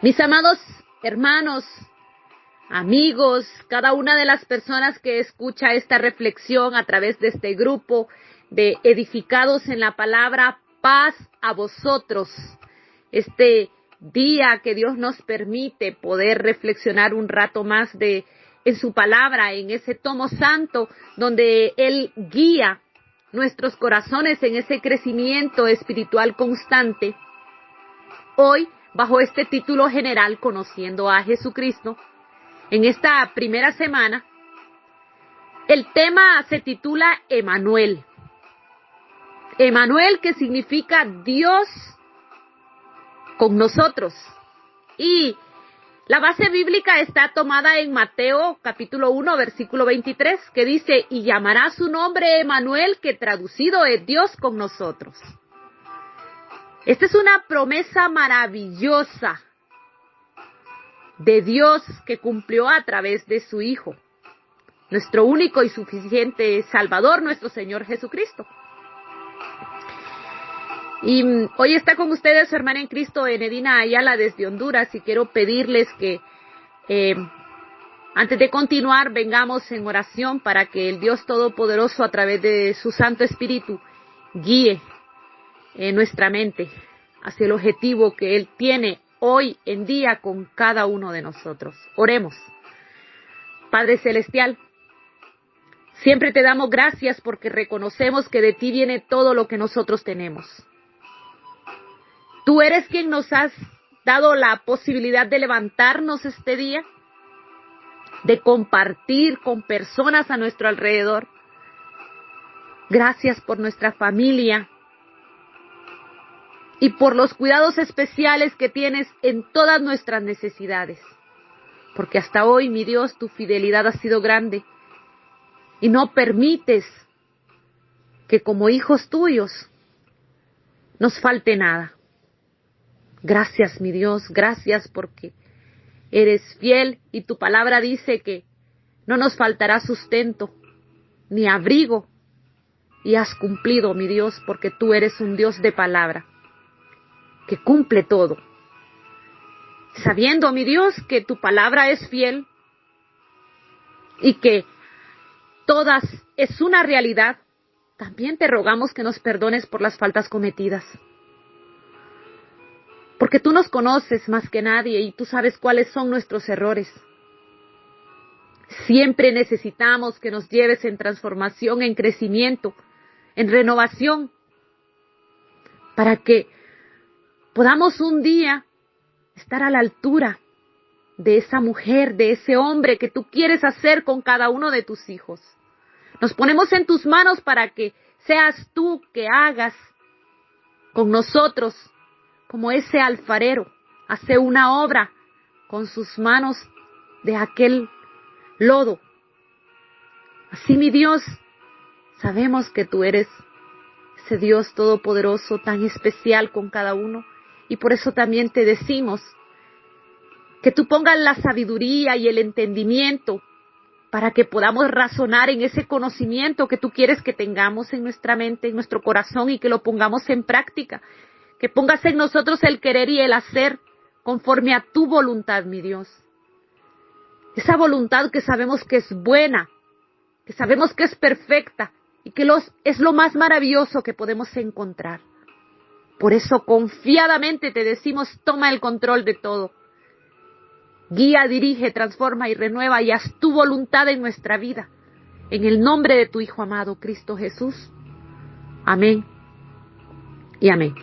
Mis amados hermanos, amigos, cada una de las personas que escucha esta reflexión a través de este grupo de edificados en la palabra, paz a vosotros. Este día que Dios nos permite poder reflexionar un rato más en su palabra, en ese tomo santo, donde Él guía nuestros corazones en ese crecimiento espiritual constante. Hoy, bajo este título general, Conociendo a Jesucristo, en esta primera semana, el tema se titula Emanuel. Emanuel, que significa Dios con nosotros. Y la base bíblica está tomada en Mateo capítulo 1, versículo 23, que dice, y llamará su nombre Emanuel, que traducido es Dios con nosotros. Esta es una promesa maravillosa de Dios que cumplió a través de su Hijo, nuestro único y suficiente Salvador, nuestro Señor Jesucristo. Y hoy está con ustedes su hermana en Cristo, Enedina Ayala, desde Honduras, y quiero pedirles que antes de continuar vengamos en oración para que el Dios Todopoderoso, a través de su Santo Espíritu, guíe nuestra mente hacia el objetivo que Él tiene hoy en día con cada uno de nosotros. Oremos. Padre Celestial, siempre te damos gracias porque reconocemos que de ti viene todo lo que nosotros tenemos. Tú eres quien nos has dado la posibilidad de levantarnos este día, de compartir con personas a nuestro alrededor. Gracias por nuestra familia y por los cuidados especiales que tienes en todas nuestras necesidades. Porque hasta hoy, mi Dios, tu fidelidad ha sido grande y no permites que como hijos tuyos nos falte nada. Gracias, mi Dios, gracias porque eres fiel y tu palabra dice que no nos faltará sustento ni abrigo. Y has cumplido, mi Dios, porque tú eres un Dios de palabra que cumple todo. Sabiendo, mi Dios, que tu palabra es fiel y que todas es una realidad, también te rogamos que nos perdones por las faltas cometidas. Porque tú nos conoces más que nadie y tú sabes cuáles son nuestros errores. Siempre necesitamos que nos lleves en transformación, en crecimiento, en renovación, para que podamos un día estar a la altura de esa mujer, de ese hombre que tú quieres hacer con cada uno de tus hijos. Nos ponemos en tus manos para que seas tú que hagas con nosotros como ese alfarero hace una obra con sus manos de aquel lodo. Así, mi Dios, sabemos que tú eres ese Dios todopoderoso, tan especial con cada uno. Y por eso también te decimos que tú pongas la sabiduría y el entendimiento para que podamos razonar en ese conocimiento que tú quieres que tengamos en nuestra mente, en nuestro corazón, y que lo pongamos en práctica. Que pongas en nosotros el querer y el hacer conforme a tu voluntad, mi Dios. Esa voluntad que sabemos que es buena, que sabemos que es perfecta y que es lo más maravilloso que podemos encontrar. Por eso confiadamente te decimos, toma el control de todo. Guía, dirige, transforma y renueva y haz tu voluntad en nuestra vida. En el nombre de tu Hijo amado, Cristo Jesús. Amén y amén.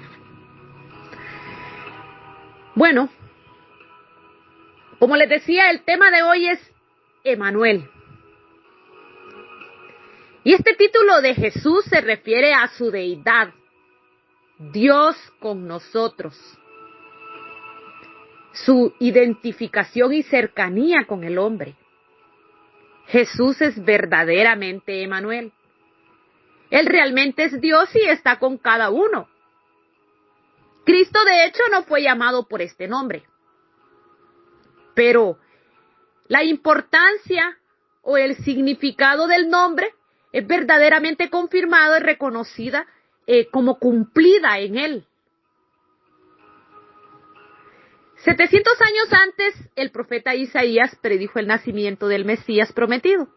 Bueno, como les decía, el tema de hoy es Emanuel. Y este título de Jesús se refiere a su deidad, Dios con nosotros, su identificación y cercanía con el hombre. Jesús es verdaderamente Emanuel. Él realmente es Dios y está con cada uno. Cristo, de hecho, no fue llamado por este nombre. Pero la importancia o el significado del nombre es verdaderamente confirmado y reconocida como cumplida en Él. 700 años antes, el profeta Isaías predijo el nacimiento del Mesías prometido.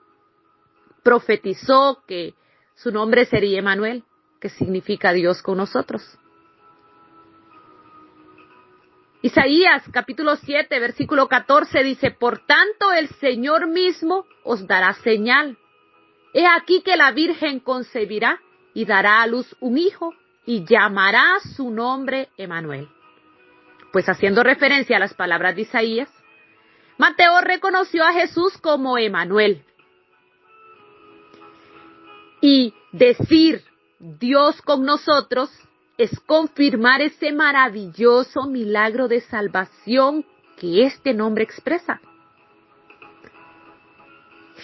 Profetizó que su nombre sería Emmanuel, que significa Dios con nosotros. Isaías capítulo 7, versículo 14 dice: por tanto el Señor mismo os dará señal. He aquí que la Virgen concebirá y dará a luz un hijo y llamará su nombre Emmanuel. Pues haciendo referencia a las palabras de Isaías, Mateo reconoció a Jesús como Emmanuel. Y decir Dios con nosotros es confirmar ese maravilloso milagro de salvación que este nombre expresa.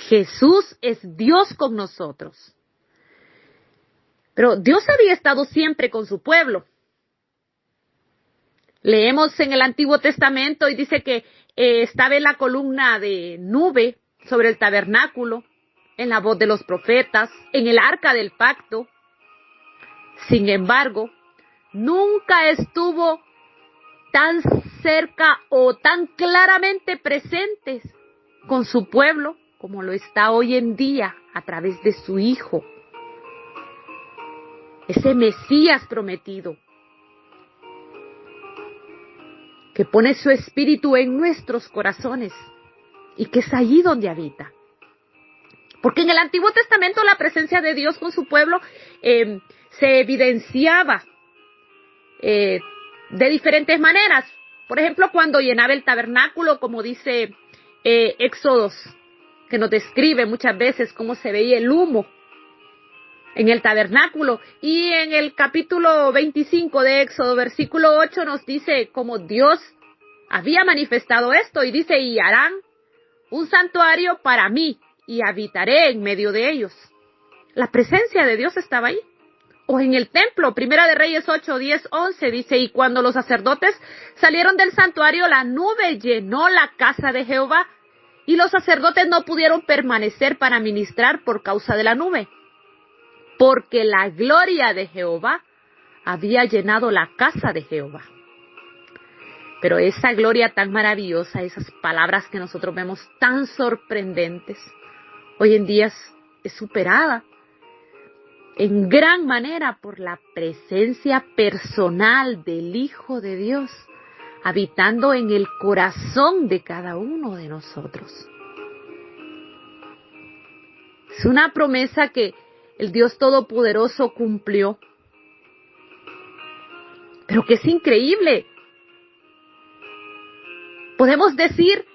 Jesús es Dios con nosotros. Pero Dios había estado siempre con su pueblo. Leemos en el Antiguo Testamento y dice que estaba en la columna de nube sobre el tabernáculo, en la voz de los profetas, en el arca del pacto. Sin embargo, nunca estuvo tan cerca o tan claramente presente con su pueblo como lo está hoy en día a través de su Hijo, ese Mesías prometido, que pone su espíritu en nuestros corazones y que es allí donde habita. Porque en el Antiguo Testamento la presencia de Dios con su pueblo se evidenciaba de diferentes maneras. Por ejemplo, cuando llenaba el tabernáculo, como dice Éxodos, que nos describe muchas veces cómo se veía el humo en el tabernáculo. Y en el capítulo 25 de Éxodo, versículo 8, nos dice cómo Dios había manifestado esto. Y dice: y harán un santuario para mí, y habitaré en medio de ellos. La presencia de Dios estaba ahí. O en el templo, Primera de Reyes 8, 10, 11, dice: y cuando los sacerdotes salieron del santuario, la nube llenó la casa de Jehová, y los sacerdotes no pudieron permanecer para ministrar por causa de la nube, porque la gloria de Jehová había llenado la casa de Jehová. Pero esa gloria tan maravillosa, esas palabras que nosotros vemos tan sorprendentes, hoy en día es superada en gran manera por la presencia personal del Hijo de Dios, habitando en el corazón de cada uno de nosotros. Es una promesa que el Dios Todopoderoso cumplió, pero que es increíble. Podemos decir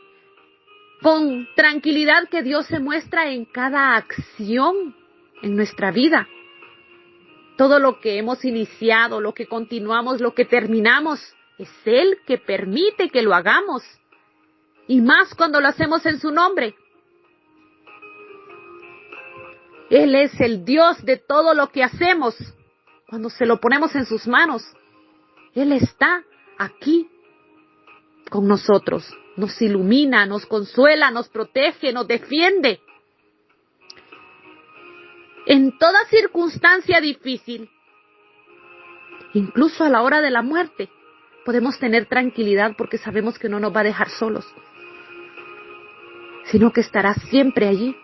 con tranquilidad que Dios se muestra en cada acción en nuestra vida. Todo lo que hemos iniciado, lo que continuamos, lo que terminamos, es Él que permite que lo hagamos. Y más cuando lo hacemos en su nombre. Él es el Dios de todo lo que hacemos cuando se lo ponemos en sus manos. Él está aquí con nosotros. Nos ilumina, nos consuela, nos protege, nos defiende. En toda circunstancia difícil, incluso a la hora de la muerte, podemos tener tranquilidad porque sabemos que no nos va a dejar solos, sino que estará siempre allí,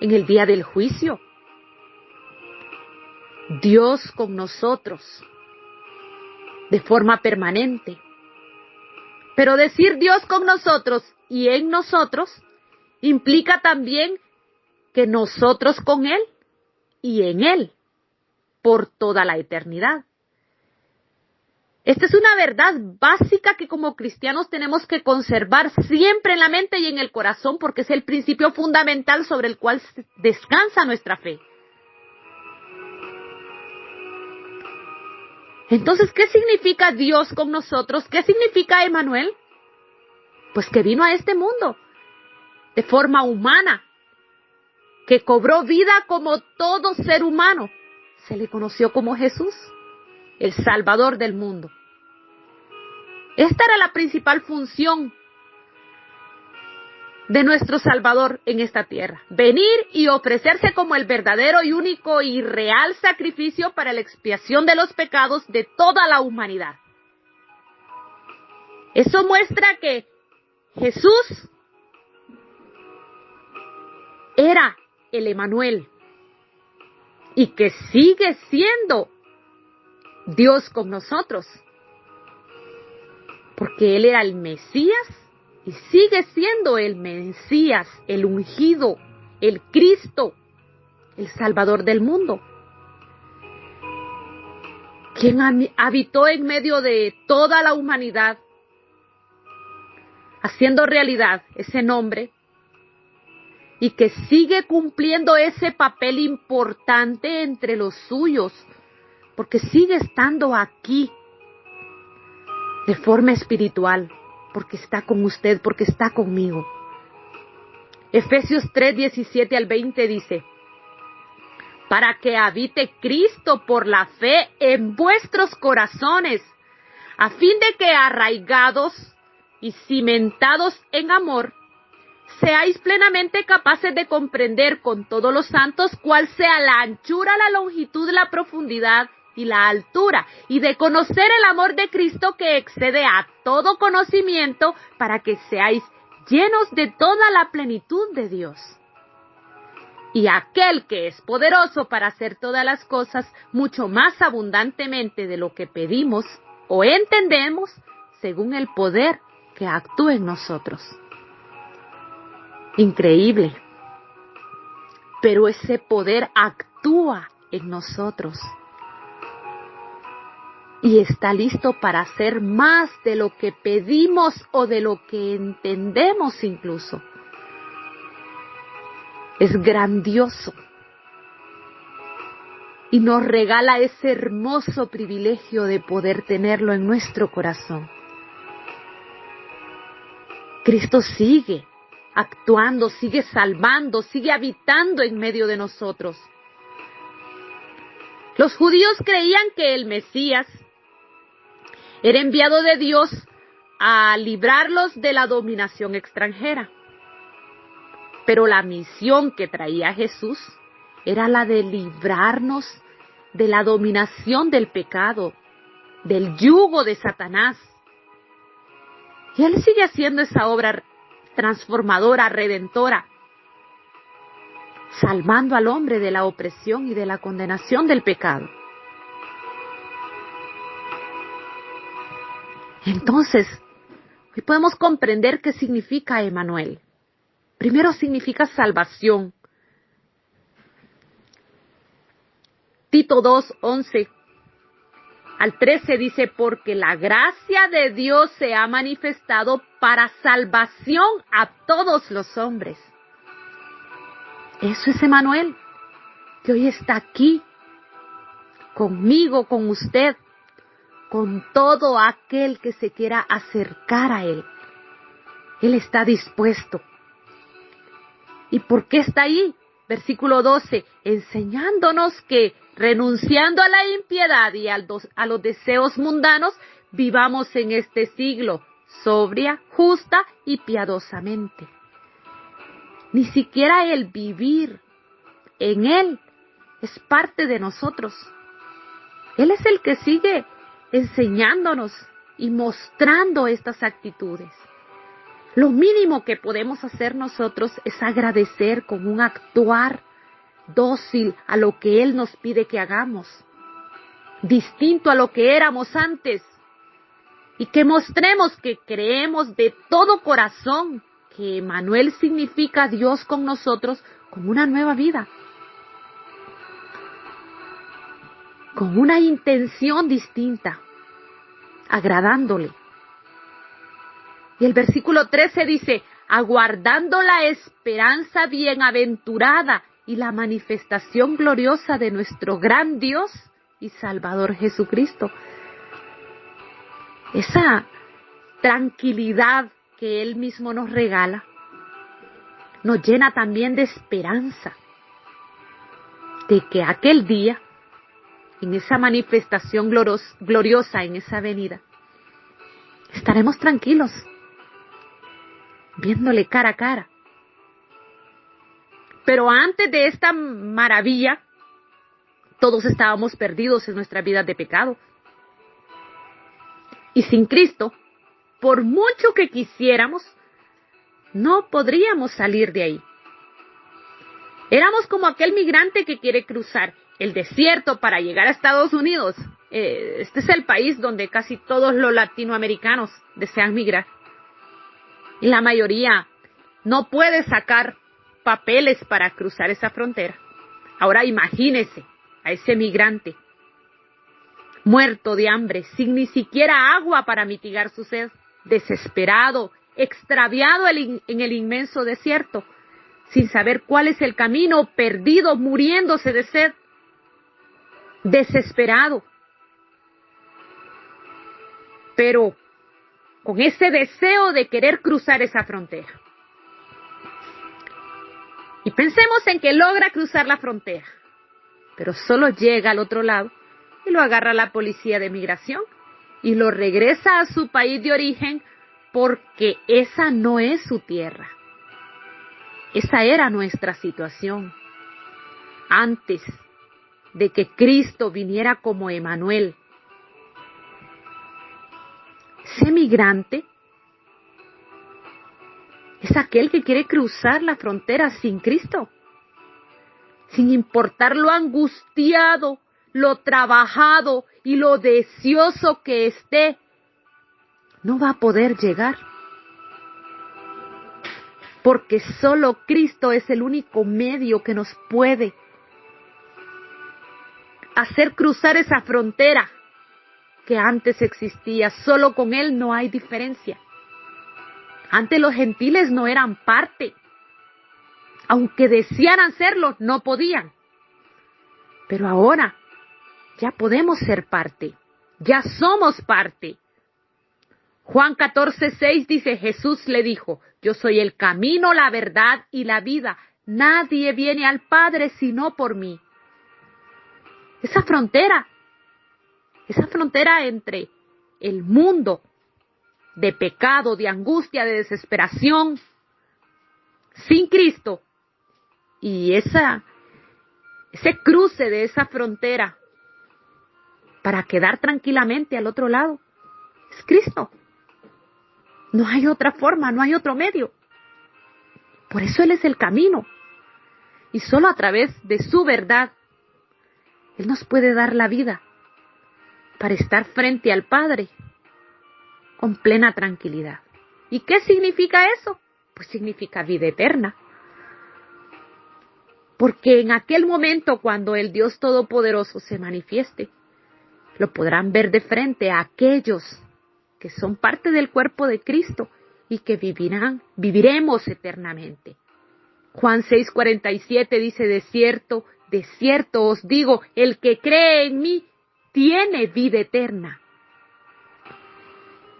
en el día del juicio. Dios con nosotros, de forma permanente. Pero decir Dios con nosotros y en nosotros implica también que nosotros con Él y en Él por toda la eternidad. Esta es una verdad básica que como cristianos tenemos que conservar siempre en la mente y en el corazón, porque es el principio fundamental sobre el cual descansa nuestra fe. Entonces, ¿qué significa Dios con nosotros? ¿Qué significa Emmanuel? Pues que vino a este mundo de forma humana, que cobró vida como todo ser humano. Se le conoció como Jesús, el Salvador del mundo. Esta era la principal función de nuestro Salvador en esta tierra. Venir y ofrecerse como el verdadero y único y real sacrificio para la expiación de los pecados de toda la humanidad. Eso muestra que Jesús era el Emanuel y que sigue siendo Dios con nosotros, porque Él era el Mesías y sigue siendo el Mesías, el ungido, el Cristo, el Salvador del mundo, quien habitó en medio de toda la humanidad, haciendo realidad ese nombre, y que sigue cumpliendo ese papel importante entre los suyos, porque sigue estando aquí de forma espiritual, porque está con usted, porque está conmigo. Efesios 3, 17 al 20 dice: para que habite Cristo por la fe en vuestros corazones, a fin de que arraigados y cimentados en amor, seáis plenamente capaces de comprender con todos los santos cuál sea la anchura, la longitud, la profundidad y la altura, y de conocer el amor de Cristo que excede a todo conocimiento, para que seáis llenos de toda la plenitud de Dios. Y aquel que es poderoso para hacer todas las cosas mucho más abundantemente de lo que pedimos o entendemos, según el poder que actúa en nosotros. Increíble. Pero ese poder actúa en nosotros y está listo para hacer más de lo que pedimos o de lo que entendemos incluso. Es grandioso y nos regala ese hermoso privilegio de poder tenerlo en nuestro corazón. Cristo sigue actuando, sigue salvando, sigue habitando en medio de nosotros. Los judíos creían que el Mesías era enviado de Dios a librarlos de la dominación extranjera. Pero la misión que traía Jesús era la de librarnos de la dominación del pecado, del yugo de Satanás. Y Él sigue haciendo esa obra transformadora, redentora, salvando al hombre de la opresión y de la condenación del pecado. Entonces, hoy podemos comprender qué significa Emanuel. Primero significa salvación. Tito 2, 11 al 13 dice: porque la gracia de Dios se ha manifestado para salvación a todos los hombres. Eso es Emanuel, que hoy está aquí, conmigo, con usted, con todo aquel que se quiera acercar a Él. Él está dispuesto. ¿Y por qué está ahí? Versículo 12, enseñándonos que, renunciando a la impiedad y a los deseos mundanos, vivamos en este siglo sobria, justa y piadosamente. Ni siquiera el vivir en Él es parte de nosotros. Él es el que sigue enseñándonos y mostrando estas actitudes. Lo mínimo que podemos hacer nosotros es agradecer con un actuar dócil a lo que Él nos pide que hagamos, distinto a lo que éramos antes, y que mostremos que creemos de todo corazón que Emanuel significa Dios con nosotros, con una nueva vida, con una intención distinta, agradándole. Y el versículo 13 dice: aguardando la esperanza bienaventurada y la manifestación gloriosa de nuestro gran Dios y Salvador Jesucristo. Esa tranquilidad que Él mismo nos regala nos llena también de esperanza de que aquel día, en esa manifestación gloriosa, en esa venida, estaremos tranquilos, viéndole cara a cara. Pero antes de esta maravilla, todos estábamos perdidos en nuestras vidas de pecado. Y sin Cristo, por mucho que quisiéramos, no podríamos salir de ahí. Éramos como aquel migrante que quiere cruzar el desierto para llegar a Estados Unidos. Este es el país donde casi todos los latinoamericanos desean migrar. Y la mayoría no puede sacar papeles para cruzar esa frontera. Ahora imagínese a ese migrante muerto de hambre, sin ni siquiera agua para mitigar su sed, desesperado, extraviado en el inmenso desierto, sin saber cuál es el camino, perdido, muriéndose de sed, desesperado. Pero con ese deseo de querer cruzar esa frontera. Y pensemos en que logra cruzar la frontera, pero solo llega al otro lado y lo agarra la policía de migración y lo regresa a su país de origen porque esa no es su tierra. Esa era nuestra situación antes de que Cristo viniera como Emanuel. Ese migrante es aquel que quiere cruzar la frontera sin Cristo, sin importar lo angustiado, lo trabajado y lo deseoso que esté, no va a poder llegar. Porque solo Cristo es el único medio que nos puede hacer cruzar esa frontera que antes existía. Solo con Él no hay diferencia. Antes los gentiles no eran parte. Aunque desearan serlo, no podían. Pero ahora ya podemos ser parte. Ya somos parte. Juan 14:6 dice, Jesús le dijo, yo soy el camino, la verdad y la vida. Nadie viene al Padre sino por mí. Esa frontera entre el mundo de pecado, de angustia, de desesperación, sin Cristo, y ese cruce de esa frontera para quedar tranquilamente al otro lado, es Cristo. No hay otra forma, no hay otro medio. Por eso Él es el camino. Y solo a través de su verdad, Él nos puede dar la vida para estar frente al Padre con plena tranquilidad. ¿Y qué significa eso? Pues significa vida eterna. Porque en aquel momento cuando el Dios Todopoderoso se manifieste, lo podrán ver de frente a aquellos que son parte del cuerpo de Cristo y que viviremos eternamente. Juan 6:47 dice, de cierto os digo, el que cree en mí tiene vida eterna.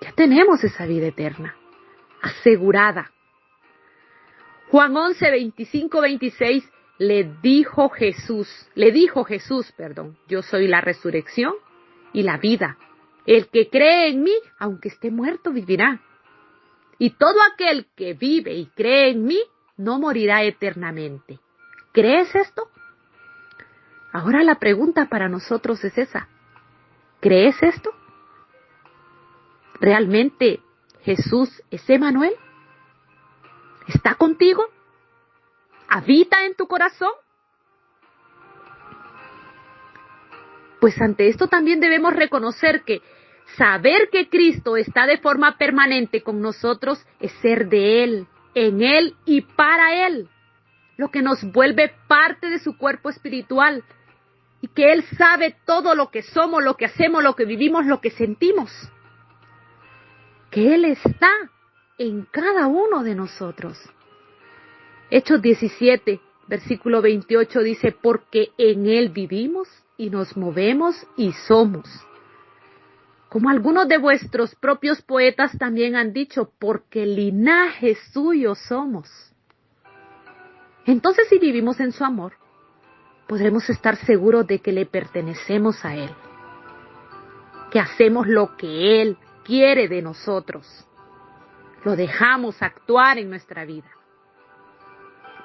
Ya tenemos esa vida eterna, asegurada. Juan 11:25-26 le dijo Jesús, yo soy la resurrección y la vida. El que cree en mí, aunque esté muerto, vivirá. Y todo aquel que vive y cree en mí, no morirá eternamente. ¿Crees esto? Ahora la pregunta para nosotros es esa. ¿Crees esto? ¿Realmente Jesús es Emanuel? ¿Está contigo? ¿Habita en tu corazón? Pues ante esto también debemos reconocer que saber que Cristo está de forma permanente con nosotros es ser de Él, en Él y para Él, lo que nos vuelve parte de su cuerpo espiritual y que Él sabe todo lo que somos, lo que hacemos, lo que vivimos, lo que sentimos. Que Él está en cada uno de nosotros. Hechos 17, versículo 28 dice, porque en Él vivimos y nos movemos y somos. Como algunos de vuestros propios poetas también han dicho, porque linaje suyo somos. Entonces, si vivimos en su amor, podremos estar seguros de que le pertenecemos a Él, que hacemos lo que Él quiere de nosotros, lo dejamos actuar en nuestra vida.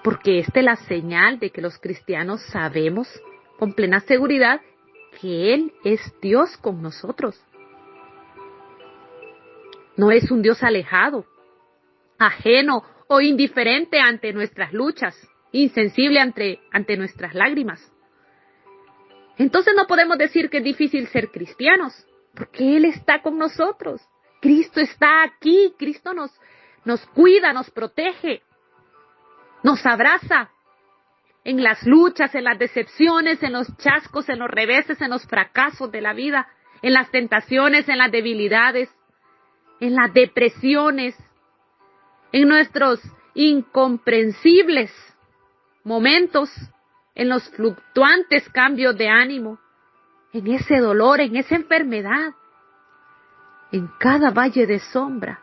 Porque esta es la señal de que los cristianos sabemos con plena seguridad que Él es Dios con nosotros. No es un Dios alejado, ajeno o indiferente ante nuestras luchas, insensible ante nuestras lágrimas. Entonces no podemos decir que es difícil ser cristianos, porque Él está con nosotros. Cristo está aquí, Cristo nos cuida, nos protege, nos abraza en las luchas, en las decepciones, en los chascos, en los reveses, en los fracasos de la vida, en las tentaciones, en las debilidades, en las depresiones, en nuestros incomprensibles momentos, en los fluctuantes cambios de ánimo, en ese dolor, en esa enfermedad, en cada valle de sombra,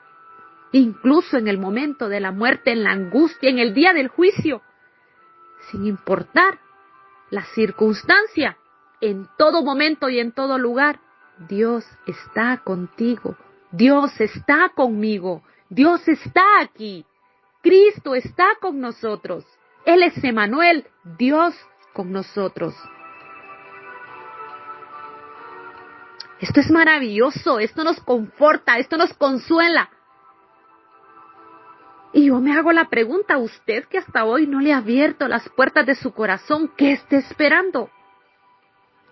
incluso en el momento de la muerte, en la angustia, en el día del juicio, sin importar la circunstancia, en todo momento y en todo lugar, Dios está contigo, Dios está conmigo, Dios está aquí, Cristo está con nosotros, Él es Emmanuel, Dios con nosotros. Esto es maravilloso, esto nos conforta, esto nos consuela. Y yo me hago la pregunta, a usted que hasta hoy no le ha abierto las puertas de su corazón, ¿qué está esperando?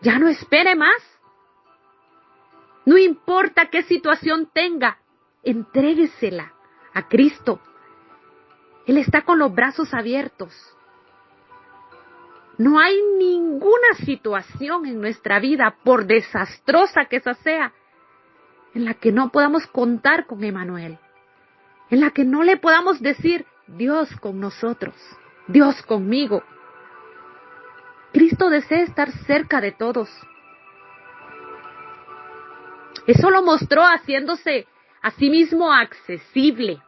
Ya no espere más. No importa qué situación tenga, entréguesela a Cristo. Él está con los brazos abiertos. No hay ninguna situación en nuestra vida, por desastrosa que esa sea, en la que no podamos contar con Emmanuel, en la que no le podamos decir, Dios con nosotros, Dios conmigo. Cristo desea estar cerca de todos. Eso lo mostró haciéndose a sí mismo accesible,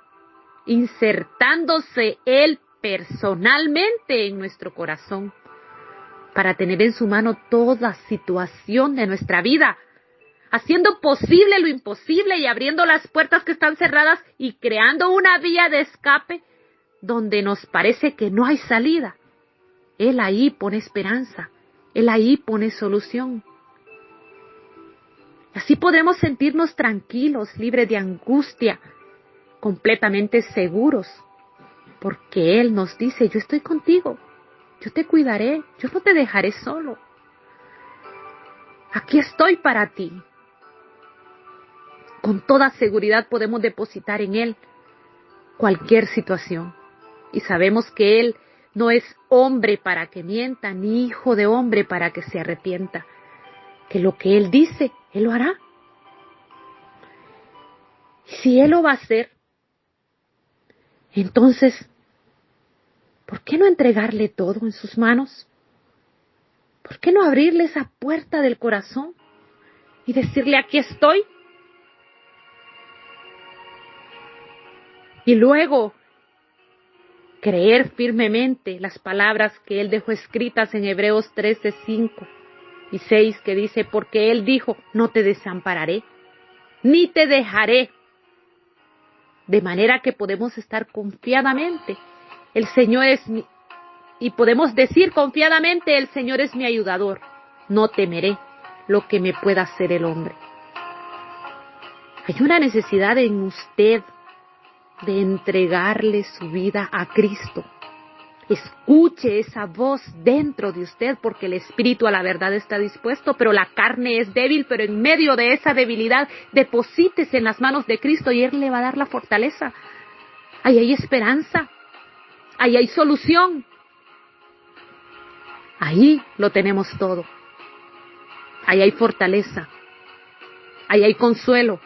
insertándose Él personalmente en nuestro corazón, para tener en su mano toda situación de nuestra vida, haciendo posible lo imposible y abriendo las puertas que están cerradas y creando una vía de escape donde nos parece que no hay salida. Él ahí pone esperanza, Él ahí pone solución. Así podremos sentirnos tranquilos, libres de angustia, completamente seguros, porque Él nos dice, yo estoy contigo. Yo te cuidaré, yo no te dejaré solo. Aquí estoy para ti. Con toda seguridad podemos depositar en Él cualquier situación. Y sabemos que Él no es hombre para que mienta, ni hijo de hombre para que se arrepienta. Que lo que Él dice, Él lo hará. Y si Él lo va a hacer, entonces, ¿por qué no entregarle todo en sus manos? ¿Por qué no abrirle esa puerta del corazón y decirle, aquí estoy? Y luego, creer firmemente las palabras que Él dejó escritas en Hebreos 13, 5 y 6, que dice, porque Él dijo, no te desampararé, ni te dejaré. De manera que podemos estar confiadamente. El Señor es y podemos decir confiadamente, el Señor es mi ayudador. No temeré lo que me pueda hacer el hombre. Hay una necesidad en usted de entregarle su vida a Cristo. Escuche esa voz dentro de usted, porque el espíritu a la verdad está dispuesto, pero la carne es débil. Pero en medio de esa debilidad, deposítese en las manos de Cristo y Él le va a dar la fortaleza. Ahí hay esperanza, ahí hay solución. Ahí lo tenemos todo. Ahí hay fortaleza, ahí hay consuelo,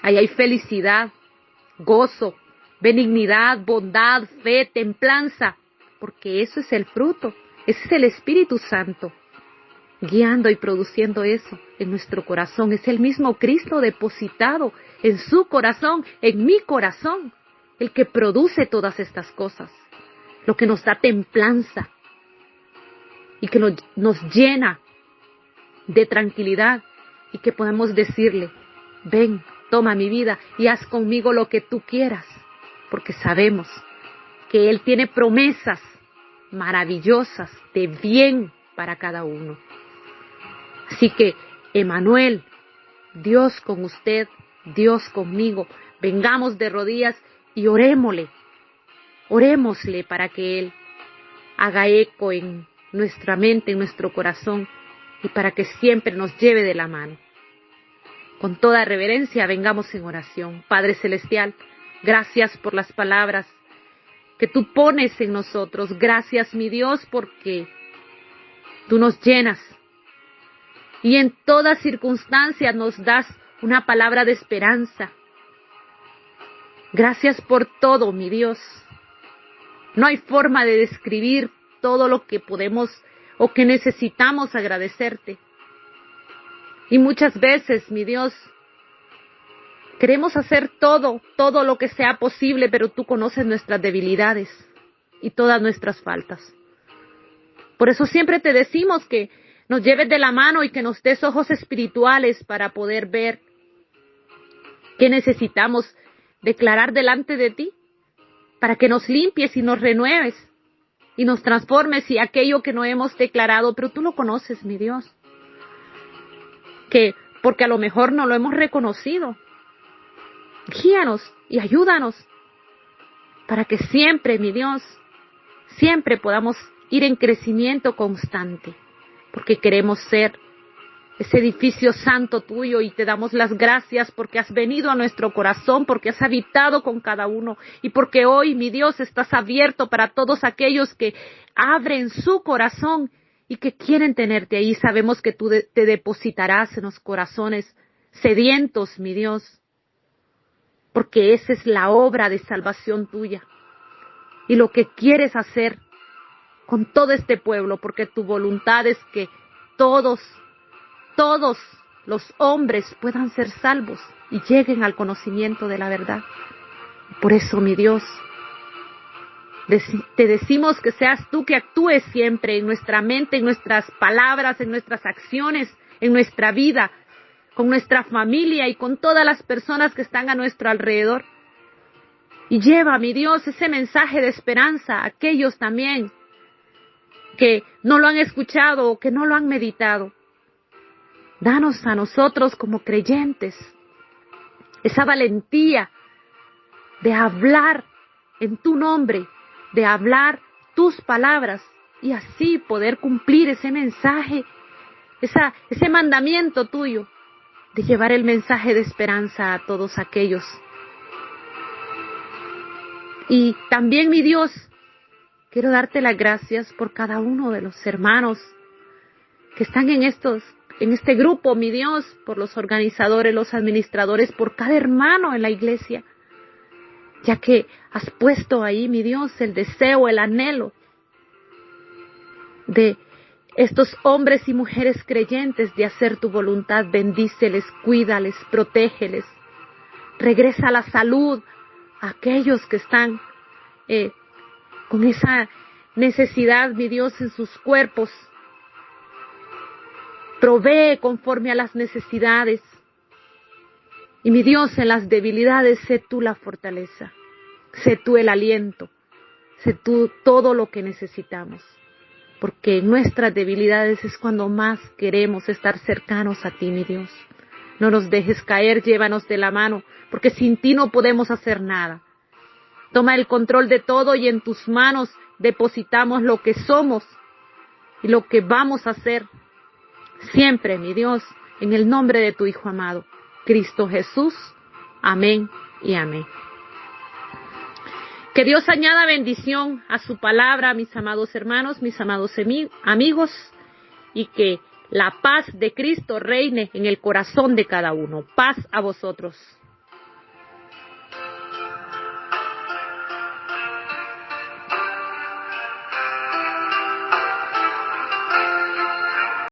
ahí hay felicidad, gozo, benignidad, bondad, fe, templanza, porque eso es el fruto, ese es el Espíritu Santo, guiando y produciendo eso en nuestro corazón. Es el mismo Cristo depositado en su corazón, en mi corazón, el que produce todas estas cosas, lo que nos da templanza y que nos llena de tranquilidad, y que podemos decirle, ven, toma mi vida y haz conmigo lo que tú quieras, porque sabemos que Él tiene promesas maravillosas de bien para cada uno. Así que, Emmanuel, Dios con usted, Dios conmigo. Vengamos de rodillas y orémosle para que Él haga eco en nuestra mente, en nuestro corazón, y para que siempre nos lleve de la mano. Con toda reverencia, vengamos en oración. Padre Celestial, gracias por las palabras que tú pones en nosotros. Gracias, mi Dios, porque tú nos llenas y en toda circunstancia nos das una palabra de esperanza. Gracias por todo, mi Dios. No hay forma de describir todo lo que podemos o que necesitamos agradecerte. Y muchas veces, mi Dios, queremos hacer todo lo que sea posible, pero tú conoces nuestras debilidades y todas nuestras faltas. Por eso siempre te decimos que nos lleves de la mano y que nos des ojos espirituales para poder ver qué necesitamos declarar delante de ti, para que nos limpies y nos renueves y nos transformes y aquello que no hemos declarado, pero tú lo conoces, mi Dios, que porque a lo mejor no lo hemos reconocido. Guíanos y ayúdanos para que siempre, mi Dios, siempre podamos ir en crecimiento constante, porque queremos ser ese edificio santo tuyo y te damos las gracias porque has venido a nuestro corazón, porque has habitado con cada uno y porque hoy, mi Dios, estás abierto para todos aquellos que abren su corazón y que quieren tenerte ahí. Sabemos que tú te depositarás en los corazones sedientos, mi Dios, porque esa es la obra de salvación tuya y lo que quieres hacer con todo este pueblo, porque tu voluntad es que todos los hombres puedan ser salvos y lleguen al conocimiento de la verdad. Por eso, mi Dios, te decimos que seas tú que actúes siempre en nuestra mente, en nuestras palabras, en nuestras acciones, en nuestra vida, con nuestra familia y con todas las personas que están a nuestro alrededor. Y lleva, mi Dios, ese mensaje de esperanza a aquellos también que no lo han escuchado o que no lo han meditado. Danos a nosotros como creyentes esa valentía de hablar en tu nombre, de hablar tus palabras y así poder cumplir ese mensaje, ese mandamiento tuyo de llevar el mensaje de esperanza a todos aquellos. Y también, mi Dios, quiero darte las gracias por cada uno de los hermanos que están en este grupo, mi Dios, por los organizadores, los administradores, por cada hermano en la iglesia, ya que has puesto ahí, mi Dios, el deseo, el anhelo de estos hombres y mujeres creyentes de hacer tu voluntad. Bendíceles, cuídales, protégeles, regresa la salud a aquellos que están con esa necesidad, mi Dios, en sus cuerpos. Provee conforme a las necesidades. Y mi Dios, en las debilidades, sé tú la fortaleza. Sé tú el aliento. Sé tú todo lo que necesitamos. Porque en nuestras debilidades es cuando más queremos estar cercanos a ti, mi Dios. No nos dejes caer, llévanos de la mano, porque sin ti no podemos hacer nada. Toma el control de todo y en tus manos depositamos lo que somos y lo que vamos a hacer. Siempre, mi Dios, en el nombre de tu Hijo amado, Cristo Jesús. Amén y amén. Que Dios añada bendición a su palabra, mis amados hermanos, mis amados amigos, y que la paz de Cristo reine en el corazón de cada uno. Paz a vosotros.